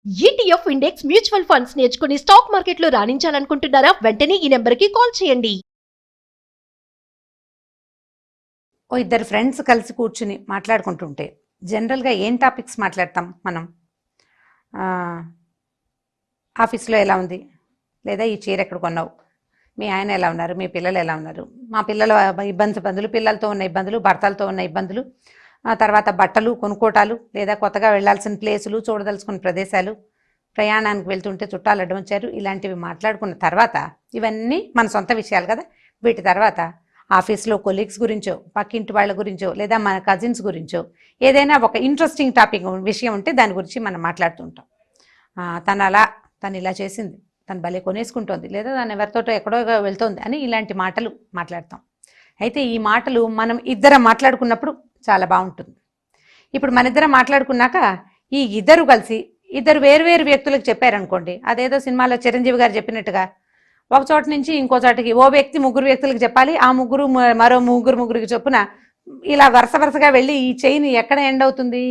ETF index mutual funds నేర్చుకుని stock మార్కెట్లో రాణించాలనుకుంటున్నారా? వెంటనే ఈ నెంబర్కి కాల్ చేయండి. ఓ ఇద్దరు ఫ్రెండ్స్ కలిసి కూర్చుని మాట్లాడుకుంటుంటే జనరల్గా ఏం టాపిక్స్ మాట్లాడతాం మనం? ఆఫీస్లో ఎలా ఉంది, లేదా ఈ చీర ఎక్కడ కొన్నావు, మీ ఆయన ఎలా ఉన్నారు, మీ పిల్లలు ఎలా ఉన్నారు, మా పిల్లల ఇబ్బందులు, పిల్లలతో ఉన్న ఇబ్బందులు, భర్తలతో ఉన్న ఇబ్బందులు, తర్వాత బట్టలు కొనుక్కోటాలు, లేదా కొత్తగా వెళ్లాల్సిన ప్లేసులు, చూడదలుచుకున్న ప్రదేశాలు, ప్రయాణానికి వెళ్తుంటే చుట్టాలు అడ్డం వచ్చారు, ఇలాంటివి మాట్లాడుకున్న తర్వాత ఇవన్నీ మన సొంత విషయాలు కదా. వీటి తర్వాత ఆఫీస్లో కొలీగ్స్ గురించో, పక్కింటి వాళ్ళ గురించో, లేదా మన కజిన్స్ గురించో ఏదైనా ఒక ఇంట్రెస్టింగ్ టాపిక్ విషయం ఉంటే దాని గురించి మనం మాట్లాడుతుంటాం. తను ఇలా చేసింది, తను భలే కొనేసుకుంటోంది, లేదా తను ఎవరితోటో ఎక్కడో వెళ్తోంది అని ఇలాంటి మాటలు మాట్లాడతాం. అయితే ఈ మాటలు మనం ఇద్దరం మాట్లాడుకున్నప్పుడు చాలా బాగుంటుంది. ఇప్పుడు మన ఇద్దరం మాట్లాడుకున్నాక ఈ ఇద్దరు కలిసి ఇద్దరు వేరు వ్యక్తులకు చెప్పారనుకోండి, అదేదో సినిమాలో చిరంజీవి గారు చెప్పినట్టుగా ఒక చోట నుంచి ఇంకో చోటకి ఓ వ్యక్తి ముగ్గురు వ్యక్తులకు చెప్పాలి, ఆ ముగ్గురు మరో ముగ్గురికి చొప్పున ఇలా వరుసగా వెళ్ళి ఈ చైన్ ఎక్కడ ఎండ్ అవుతుంది?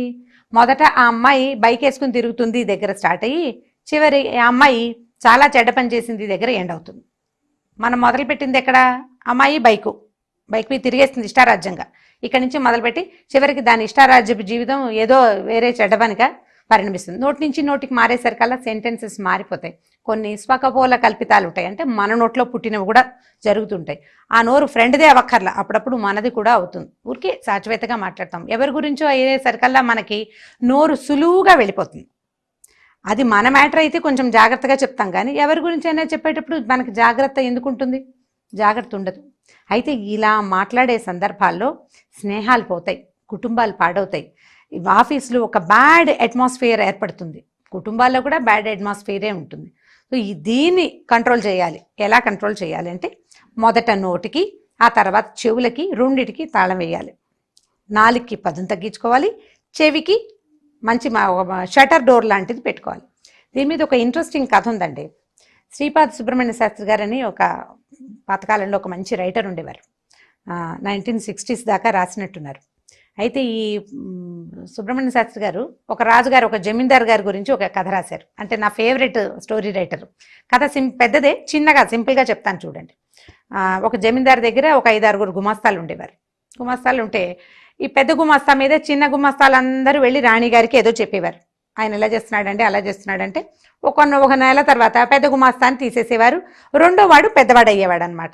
మొదట ఆ అమ్మాయి బైక్ వేసుకుని తిరుగుతుంది దగ్గర స్టార్ట్ అయ్యి, చివరి ఆ అమ్మాయి చాలా చెడ్డ పని చేసింది దగ్గర ఎండ్ అవుతుంది. మనం మొదలుపెట్టింది ఎక్కడ? అమ్మాయి బైక్ మీద తిరిగేస్తుంది ఇష్టారాజ్యంగా. ఇక్కడి నుంచి మొదలుపెట్టి చివరికి దాని ఇష్టారాజ్యపు జీవితం ఏదో వేరే చెడ్డ పనిగా పరిణమిస్తుంది. నోటి నుంచి నోటికి మారేసరికల్లా సెంటెన్సెస్ మారిపోతాయి. కొన్ని స్వకపోల కల్పితాలు ఉంటాయి, అంటే మన నోట్లో పుట్టినవి కూడా జరుగుతుంటాయి. ఆ నోరు ఫ్రెండ్దే అవ్వక్కర్లా, అప్పుడప్పుడు మనది కూడా అవుతుంది. ఊరికే సాచివేతగా మాట్లాడతాం. ఎవరి గురించో అయ్యేసరికల్లా మనకి నోరు సులువుగా వెళ్ళిపోతుంది. అది మన మ్యాటర్ అయితే కొంచెం జాగ్రత్తగా చెప్తాం, కానీ ఎవరి గురించి అయినా చెప్పేటప్పుడు మనకి జాగ్రత్త ఎందుకు ఉంటుంది? జాగ్రత్త ఉండదు. అయితే ఇలా మాట్లాడే సందర్భాల్లో స్నేహాలు పోతాయి, కుటుంబాలు పాడవుతాయి, ఆఫీస్లో ఒక బ్యాడ్ అట్మాస్ఫియర్ ఏర్పడుతుంది, కుటుంబాల్లో కూడా బ్యాడ్ అట్మాస్ఫియరే ఉంటుంది. సో దీన్ని కంట్రోల్ చేయాలి. ఎలా కంట్రోల్ చేయాలి అంటే, మొదట నోటికి, ఆ తర్వాత చెవులకి, రెండిటికి తాళం వేయాలి. నాలుగుకి పదును తగ్గించుకోవాలి, చెవికి మంచి షటర్ డోర్ లాంటిది పెట్టుకోవాలి. దీని మీద ఒక ఇంట్రెస్టింగ్ కథ ఉందండి. శ్రీపాద సుబ్రహ్మణ్య శాస్త్రి గారని ఒక పాతకాలంలో ఒక మంచి రైటర్ ఉండేవారు. 1960s దాకా రాసినట్టున్నారు. అయితే ఈ సుబ్రహ్మణ్య శాస్త్రి గారు ఒక రాజుగారు, ఒక జమీందార్ గారి గురించి ఒక కథ రాశారు. అంటే నా ఫేవరెట్ స్టోరీ రైటర్. కథ పెద్దదే, చిన్నగా సింపుల్గా చెప్తాను చూడండి. ఒక జమీందార్ దగ్గర ఒక 5-6 గుమాస్తాలు ఉండేవారు. గుమాస్తాలు ఉంటే ఈ పెద్ద గుమాస్తా మీద చిన్న గుమాస్తాలందరూ వెళ్ళి రాణిగారికి ఏదో చెప్పేవారు. ఆయన ఎలా చేస్తున్నాడంటే అలా చేస్తున్నాడంటే ఒక నెల తర్వాత పెద్ద గుమాస్తాన్ని తీసేసేవారు. రెండో వాడు పెద్దవాడు అయ్యేవాడు అనమాట.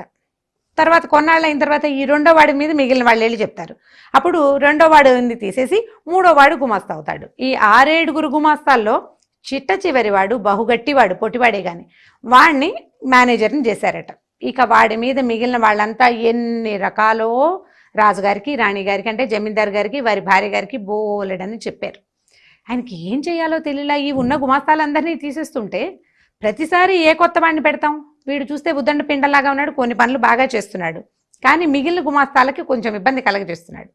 తర్వాత కొన్నాళ్ళు అయిన తర్వాత ఈ రెండో వాడి మీద మిగిలిన వాళ్ళు వెళ్ళి చెప్తారు. అప్పుడు రెండో వాడిని తీసేసి మూడో వాడు గుమాస్తా అవుతాడు. ఈ 6-7 గుమాస్తాల్లో చిట్ట చివరి వాడు బహుగట్టివాడు, పొట్టివాడే కానీ వాడిని మేనేజర్ని చేశారట. ఇక వాడి మీద మిగిలిన వాళ్ళంతా ఎన్ని రకాలో రాజుగారికి, రాణిగారికి, అంటే జమీందార్ గారికి, వారి భార్య గారికి బోలెడని చెప్పారు. ఆయనకి ఏం చేయాలో తెలియలా. ఈ ఉన్న గుమాస్తాలందరినీ తీసేస్తుంటే ప్రతిసారి ఏ కొత్త వాడిని పెడతాం? వీడు చూస్తే ఉద్దండ పిండలాగా ఉన్నాడు, కొన్ని పనులు బాగా చేస్తున్నాడు, కానీ మిగిలిన గుమాస్తాలకి కొంచెం ఇబ్బంది కలగజేస్తున్నాడు.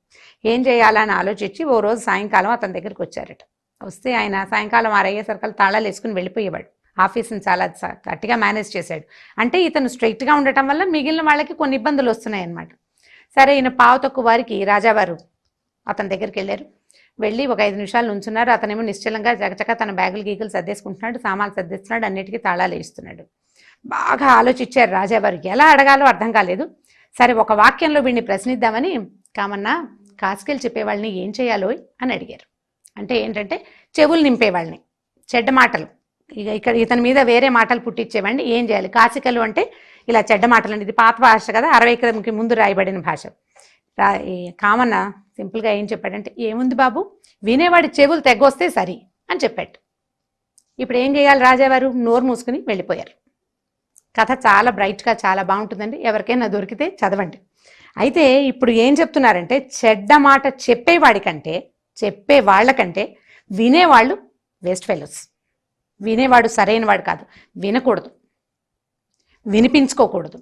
ఏం చేయాలని ఆలోచించి ఓ రోజు సాయంకాలం అతని దగ్గరికి వచ్చారట. వస్తే ఆయన సాయంకాలం 6 అయ్యేసరికి తాళాలు వేసుకుని వెళ్ళిపోయేవాడు. ఆఫీస్ని చాలా గట్టిగా మేనేజ్ చేశాడు. అంటే ఇతను స్ట్రైట్గా ఉండటం వల్ల మిగిలిన వాళ్ళకి కొన్ని ఇబ్బందులు వస్తున్నాయి అన్నమాట. సరే, ఈయన పావు తక్కువ వారికి రాజావారు అతని దగ్గరికి వెళ్ళారు. వెళ్ళి ఒక 5 నిమిషాలు నుంచున్నారు. అతనేమో నిశ్చలంగా చకచక తన బ్యాగులు గీగులు సర్దేసుకుంటున్నాడు, సామాన్లు సర్దిస్తున్నాడు, అన్నిటికీ తాళాలు వేస్తున్నాడు. బాగా ఆలోచించారు రాజావారు. ఎలా అడగాలో అర్థం కాలేదు. సరే, ఒక వాక్యంలో వీడిని ప్రశ్నిద్దామని, కామన్నా కాసుకెళ్ళి చెప్పేవాళ్ళని ఏం చేయాలో అని అడిగారు. అంటే ఏంటంటే చెవులు నింపేవాళ్ళని, చెడ్డ మాటలు, ఇక్కడ ఇతని మీద వేరే మాటలు పుట్టించేవాడిని ఏం చేయాలి? కాసికలు అంటే ఇలా చెడ్డ మాటలు అండి. ఇది పాత భాష కదా, 60కి ముందు రాయబడిన భాష. కామన్న సింపుల్గా ఏం చెప్పాడంటే, ఏముంది బాబు, వినేవాడి చెవులు తెగ్గొస్తే సరి అని చెప్పాడు. ఇప్పుడు ఏం చేయాలి? రాజావారు నోరు మూసుకుని వెళ్ళిపోయారు. కథ చాలా బ్రైట్గా చాలా బాగుంటుందండి, ఎవరికైనా దొరికితే చదవండి. అయితే ఇప్పుడు ఏం చెప్తున్నారంటే, చెడ్డ మాట చెప్పే వాళ్ళకంటే వినేవాళ్ళు వేస్ట్ ఫెలోస్. వినేవాడు సరైన వాడు కాదు, వినకూడదు, వినిపించుకోకూడదు.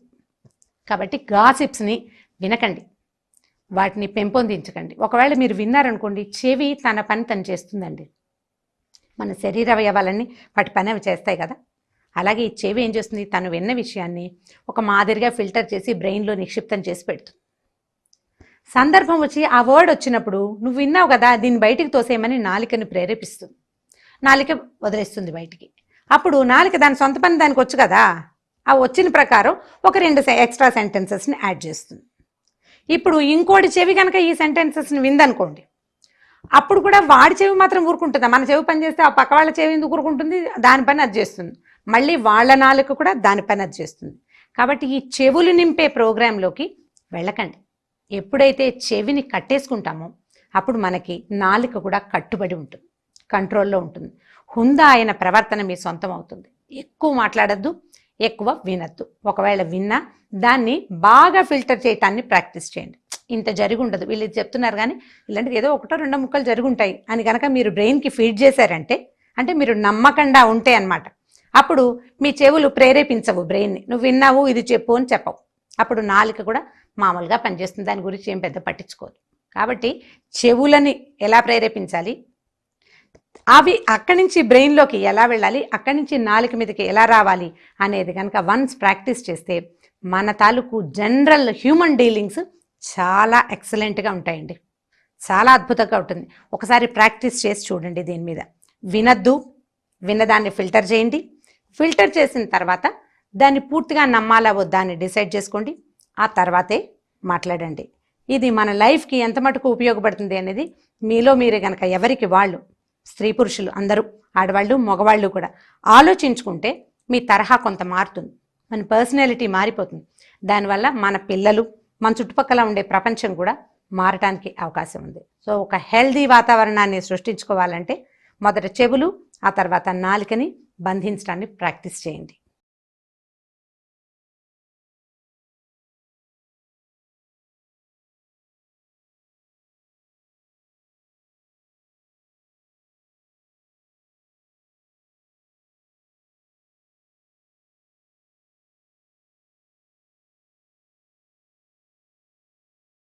కాబట్టి గాసిప్స్ని వినకండి, వాటిని పెంపొందించకండి. ఒకవేళ మీరు విన్నారనుకోండి, చెవి తన పని తను చేస్తుందండి. మన శరీర అవయవాలన్నీ వాటి పని అవి చేస్తాయి కదా. అలాగే ఈ చెవి ఏం చేస్తుంది? తను విన్న విషయాన్ని ఒక మాదిరిగా ఫిల్టర్ చేసి బ్రెయిన్లో నిక్షిప్తం చేసి పెడుతుంది. సందర్భం వచ్చి ఆ వర్డ్ వచ్చినప్పుడు నువ్వు విన్నావు కదా, దీన్ని బయటికి తోసేయమని నాలికని ప్రేరేపిస్తుంది. నాలిక వదిలేస్తుంది బయటికి. అప్పుడు నాలిక దాని సొంత పని దానికి వచ్చు కదా, ఆ వచ్చిన ప్రకారం ఒక 2 ఎక్స్ట్రా సెంటెన్సెస్ని యాడ్ చేస్తుంది. ఇప్పుడు ఇంకోటి చెవి కనుక ఈ సెంటెన్సెస్ని విందనుకోండి, అప్పుడు కూడా వాడి చెవి మాత్రం ఊరుకుంటుందా? మన చెవి పని చేస్తే ఆ పక్క వాళ్ళ చెవి ఎందుకు ఊరుకుంటుంది? దాని పని అది చేస్తుంది. మళ్ళీ వాళ్ళ నాలుక కూడా దాని పని అది చేస్తుంది. కాబట్టి ఈ చెవులు నింపే ప్రోగ్రాంలోకి వెళ్ళకండి. ఎప్పుడైతే చెవిని కట్టేసుకుంటామో అప్పుడు మనకి నాలుక కూడా కట్టుబడి ఉంటుంది, కంట్రోల్లో ఉంటుంది. హుందా అయిన ప్రవర్తన మీ సొంతం అవుతుంది. ఎక్కువ మాట్లాడద్దు, ఎక్కువ వినద్దు. ఒకవేళ విన్నా దాన్ని బాగా ఫిల్టర్ చేయటాన్ని ప్రాక్టీస్ చేయండి. ఇంత జరిగి ఉండదు, వీళ్ళు ఇది చెప్తున్నారు కానీ ఇలాంటిది ఏదో 1-2 ముక్కలు జరుగుంటాయి అని కనుక మీరు బ్రెయిన్కి ఫీడ్ చేశారంటే, అంటే మీరు నమ్మకండా ఉంటే అన్నమాట, అప్పుడు మీ చెవులు ప్రేరేపించవు బ్రెయిన్ని. నువ్వు విన్నావు ఇది చెప్పు అని చెప్పవు. అప్పుడు నాలుక కూడా మామూలుగా పనిచేస్తుంది, దాని గురించి ఏం పెద్ద పట్టించుకోదు. కాబట్టి చెవులని ఎలా ప్రేరేపించాలి, అవి అక్కడి నుంచి బ్రెయిన్లోకి ఎలా వెళ్ళాలి, అక్కడి నుంచి నాలుక మీదకి ఎలా రావాలి అనేది కనుక వన్స్ ప్రాక్టీస్ చేస్తే మన తాలూకు జనరల్ హ్యూమన్ డీలింగ్స్ చాలా ఎక్సలెంట్గా ఉంటాయండి. చాలా అద్భుతంగా ఉంటుంది. ఒకసారి ప్రాక్టీస్ చేసి చూడండి. దీని మీద వినద్దు, విన్నదాన్ని ఫిల్టర్ చేయండి. ఫిల్టర్ చేసిన తర్వాత దాన్ని పూర్తిగా నమ్మాలా వద్దా అని డిసైడ్ చేసుకోండి. ఆ తర్వాతే మాట్లాడండి. ఇది మన లైఫ్కి ఎంత మటుకు ఉపయోగపడుతుంది అనేది మీలో మీరే కనుక ఎవరికి వాళ్ళు, స్త్రీ పురుషులు అందరూ, ఆడవాళ్ళు మగవాళ్ళు కూడా ఆలోచించుకుంటే మీ తరహా కొంత మారుతుంది, మన పర్సనాలిటీ మారిపోతుంది. దానివల్ల మన పిల్లలు, మన చుట్టుపక్కల ఉండే ప్రపంచం కూడా మారటానికి అవకాశం ఉంది. సో ఒక హెల్దీ వాతావరణాన్ని సృష్టించుకోవాలంటే మొదట చెవులు, ఆ తర్వాత నాలుకని బంధించడాన్ని ప్రాక్టీస్ చేయండి.